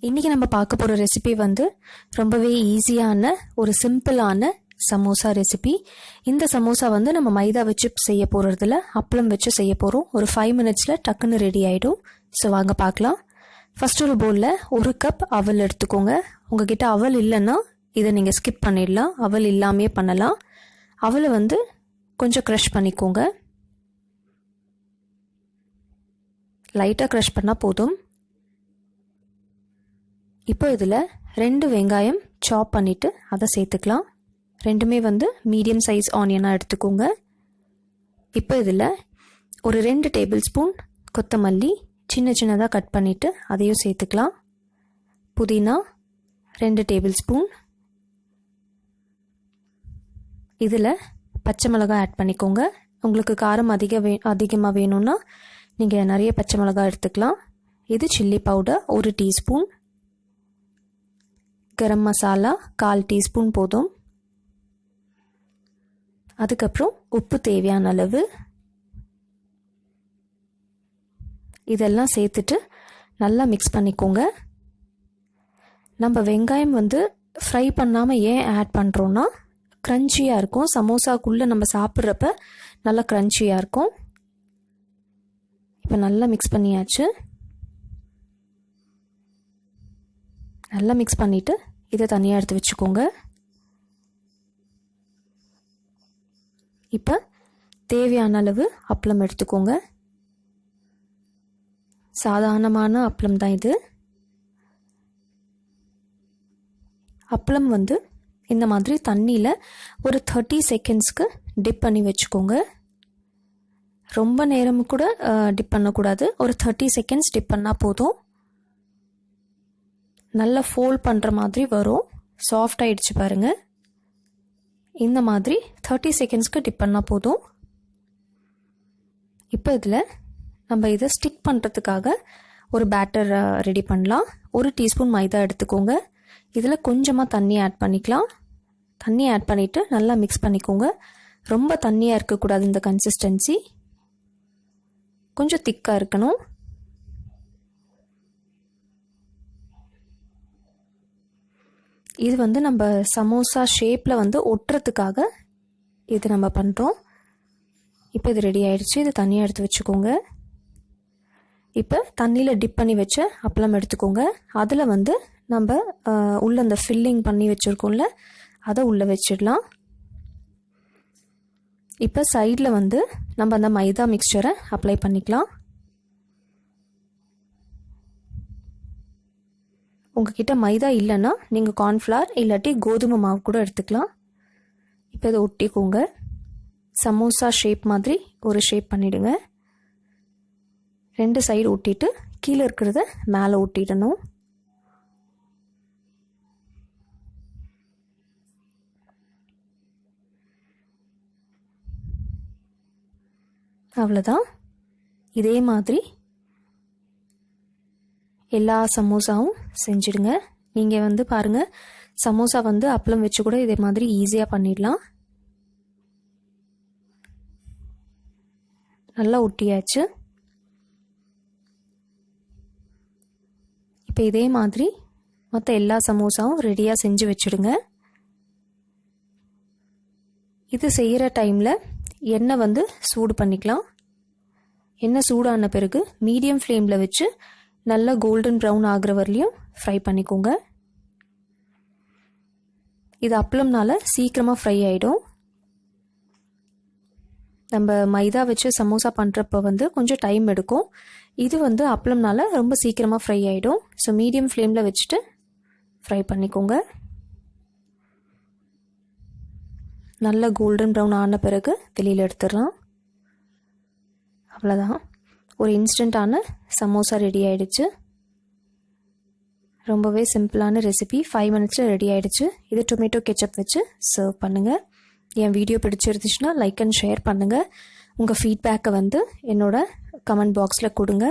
இன்றைக்கி நம்ம பார்க்க போகிற ரெசிபி வந்து ரொம்பவே ஈஸியான ஒரு சிம்பிளான சமோசா ரெசிபி. இந்த சமோசா வந்து நம்ம மைதா வச்சு செய்ய போகிறதுல அப்பளம் வச்சு செய்ய போகிறோம். ஒரு 5 மினிட்ஸில் டக்குன்னு ரெடி ஆகிடும். ஸோ வாங்க பார்க்கலாம். ஃபஸ்ட் ஒரு பவுலில் 1 கப் அவல் எடுத்துக்கோங்க. உங்ககிட்ட அவல் இல்லைன்னா இதை நீங்கள் ஸ்கிப் பண்ணிடலாம், அவல் இல்லாமே பண்ணலாம். அவலை வந்து கொஞ்சம் க்ரஷ் பண்ணிக்கோங்க, லைட்டாக க்ரஷ் பண்ணால் போதும். இப்போ இதில் 2 வெங்காயம் சாப் பண்ணிவிட்டு அதை சேர்த்துக்கலாம். ரெண்டுமே வந்து மீடியம் சைஸ் ஆனியனாக எடுத்துக்கோங்க. இப்போ இதில் ஒரு 2 டேபிள் ஸ்பூன் கொத்தமல்லி சின்ன சின்னதாக கட் பண்ணிவிட்டு அதையும் சேர்த்துக்கலாம். புதினா 2 டேபிள் ஸ்பூன். இதில் பச்சை மிளகாய் ஆட் பண்ணிக்கோங்க. உங்களுக்கு காரம் அதிகமாக வேணும்னா நீங்கள் நிறைய பச்சை மிளகாய் எடுத்துக்கலாம். இது chilli powder 1 teaspoon. Garam masala 1/4 teaspoon போதும். அதுக்கப்புறம் உப்பு தேவையான அளவு. இதெல்லாம் சேர்த்துட்டு நல்லா மிக்ஸ் பண்ணிக்கோங்க. நம்ம வெங்காயம் வந்து ஃப்ரை பண்ணாமல் ஏன் ஆட் பண்ணுறோன்னா க்ரன்ச்சியாக இருக்கும். சமோசாக்குள்ளே நம்ம சாப்பிட்றப்ப நல்லா க்ரன்ச்சியாக இருக்கும். இப்போ நல்லா மிக்ஸ் பண்ணியாச்சு. நல்லா மிக்ஸ் பண்ணிவிட்டு இதை தனியாக எடுத்து வச்சுக்கோங்க. இப்போ தேவையான அளவு அப்பளம் எடுத்துக்கோங்க. சாதாரணமான அப்பளம் தான் இது. அப்பளம் வந்து இந்த மாதிரி தண்ணியில் ஒரு 30 செகண்ட்ஸ்க்கு டிப் பண்ணி வச்சுக்கோங்க. ரொம்ப நேரம் கூட டிப் பண்ணக்கூடாது, ஒரு 30 செகண்ட்ஸ் டிப் பண்ணால் போதும். நல்லா ஃபோல்ட் பண்ணுற மாதிரி வரும். சாஃப்ட் ஆகிடுச்சு பாருங்கள். இந்த மாதிரி 30 செகண்ட்ஸ்க்கு டிப் பண்ணால் போதும். இப்போ இதில் நம்ம இதை ஸ்டிக் பண்ணுறதுக்காக ஒரு பேட்டர் ரெடி பண்ணலாம். 1 டீஸ்பூன் மைதா எடுத்துக்கோங்க. இதில் கொஞ்சமாக தண்ணி ஆட் பண்ணிக்கலாம். தண்ணி ஆட் பண்ணிவிட்டு நல்லா மிக்ஸ் பண்ணிக்கோங்க. ரொம்ப தண்ணியாக இருக்கக்கூடாது, இந்த கன்சிஸ்டன்சி கொஞ்சம் திக்காக இருக்கணும். இது வந்து நம்ம சமோசா ஷேப்பில் வந்து ஒட்டுறதுக்காக இது நம்ம பண்ணுறோம். இப்போ இது ரெடி ஆகிடுச்சு. இது தனியாக எடுத்து வச்சுக்கோங்க. இப்போ தண்ணியில் டிப் பண்ணி வச்ச அப்பளம் எடுத்துக்கோங்க. அதில் வந்து நம்ம உள்ளே அந்த ஃபில்லிங் பண்ணி வச்சுருக்கோம்ல அதை உள்ளே வச்சிடலாம். இப்போ சைடில் வந்து நம்ம அந்த மைதா மிக்சரை அப்ளை பண்ணிக்கலாம். உங்ககிட்ட மைதா இல்லைன்னா நீங்கள் கார்ன்ஃப்ளவர் இல்லாட்டி கோதுமை மாவு கூட எடுத்துக்கலாம். இப்போ இதை ஒட்டிக்கோங்க. சமோசா ஷேப் மாதிரி ஒரு ஷேப் பண்ணிவிடுங்க. 2 சைடு ஒட்டிட்டு கீழே இருக்கிறத மேலே ஒட்டிடணும். அவ்வளோதான். இதே மாதிரி எல்லா சமோசாவும் செஞ்சிடுங்க. நீங்கள் வந்து பாருங்கள், சமோசா வந்து அப்பளம் வச்சு கூட இதே மாதிரி ஈஸியாக பண்ணிடலாம். நல்லா ஒட்டியாச்சு. இப்போ இதே மாதிரி மற்ற எல்லா சமோசாவும் ரெடியாக செஞ்சு வச்சுடுங்க. இது செய்கிற டைமில் எண்ணெய் வந்து சூடு பண்ணிக்கலாம். எண்ணெய் சூடான பிறகு மீடியம் ஃப்ளேமில் வச்சு நல்லா கோல்டன் ப்ரௌன் ஆகிற வரலையும் ஃப்ரை பண்ணிக்கோங்க. இது அப்பளம்னால சீக்கிரமாக ஃப்ரை ஆகிடும். நம்ம மைதா வச்சு சமோசா பண்ணுறப்ப வந்து கொஞ்சம் டைம் எடுக்கும். இது வந்து அப்பளம்னால ரொம்ப சீக்கிரமாக ஃப்ரை ஆகிடும். ஸோ மீடியம் ஃப்ளேமில் வச்சுட்டு ஃப்ரை பண்ணிக்கோங்க. நல்லா கோல்டன் ப்ரௌன் ஆன பிறகு வெளியில் எடுத்துடலாம். அவ்வளோதான், ஒரு இன்ஸ்டண்ட்டான சமோசா ரெடி ஆகிடுச்சு. ரொம்பவே சிம்பிளான ரெசிபி, 5 மினிட்ஸில் ரெடி ஆகிடுச்சு. இது டொமேட்டோ கெச்சப் வச்சு சர்வ் பண்ணுங்கள். என் வீடியோ பிடிச்சிருந்துச்சுன்னா லைக் அண்ட் ஷேர் பண்ணுங்கள். உங்கள் ஃபீட்பேக்கை வந்து என்னோட கமெண்ட் பாக்ஸில் கொடுங்க.